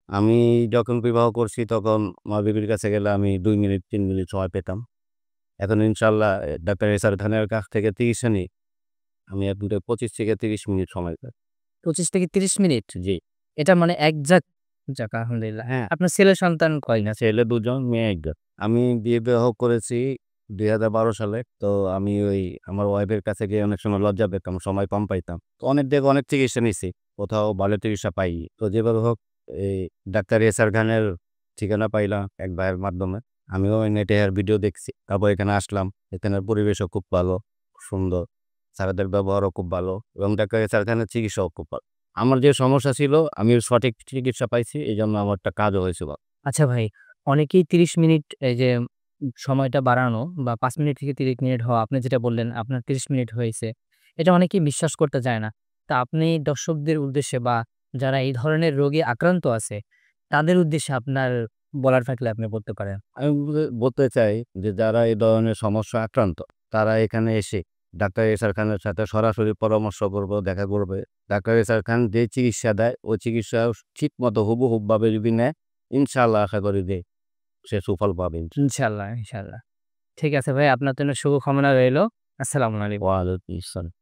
আমি যখন বিবাহ করছি তখন আমার বিবির কাছে গেলে আমি ২ মিনিট ৩ মিনিট সময় পেতাম। এখন ইনশাআল্লাহ ডাক্তার এসআর খানের কাছ থেকে চিকিৎসা নিই। আমি এখন ২৫ থেকে ৩০ মিনিট সময় পাই। ২৫ থেকে ৩০ মিনিট? জি। এটা মানে এক্সাক্ট যাক আলহামদুলিল্লাহ। হ্যাঁ, আপনার ছেলে সন্তান কয়টা? ছেলে ২ জন, মেয়ে ১ জন। আমি বিবাহ করেছি ২০১২ সালে। তো আমি আমার ওয়াইফের কাছে গিয়ে অনেক সময় লজ্জা পেতাম, সময় কম পাইতাম। তো অনেক জায়গায় অনেক চিকিৎসা নিছি। কোথাও ভালো চিকিৎসা পাইনি। তো যেভাবে হোক এই ডাক্তার এসআর খানের ঠিকানা পাইলাম এক ভাইয়ের মাধ্যমে। আমিও নেটে এর ভিডিও দেখছি। তারপর এখানে আসলাম। এখানের পরিবেশও খুব ভালো, সুন্দর। স্যারেদের ব্যবহারও খুব ভালো এবং ডাক্তার এসআর খানের চিকিৎসাও খুব ভালো। আমার যে সমস্যা ছিল আমি সঠিক চিকিৎসা পাইছি। এজন্য আমারটা কাজও হয়েছে ভালো। আচ্ছা ভাই, অনেকেই ৩০ মিনিট এই যে সময়টা বাড়ানো বা ৫ মিনিট থেকে ৩০ মিনিট হওয়া, আপনি যেটা বললেন আপনার ৩০ মিনিট হয়েছে। এটা অনেকেই বিশ্বাস করতে চায় না। তা আপনি দর্শকদের উদ্দেশ্যে বা যারা এই ধরনের রোগে আক্রান্ত আছে, তাদের উদ্দেশ্যে আপনার বলার থাকলে আপনি বলতে পারেন। আমি বলতে চাই যে যারা এই ধরনের সমস্যা আক্রান্ত তারা এখানে এসে ডাক্তার এসআর খানের সাথে সরাসরি পরামর্শ করবে, দেখা করবে। ডাক্তার এসআর খান যে চিকিৎসা দেয় ওই চিকিৎসা ঠিক মতো হুবহুব ভাবে যদি নেয়, ইনশাআল্লাহ আশা করি যে সে সুফল পাবে। ইনশাআল্লাহ, ইনশাআল্লাহ। ঠিক আছে ভাই, আপনার জন্য শুভকামনা রইলো। আসসালামু আলাইকুম। ওয়ালাইকুম আসসালাম।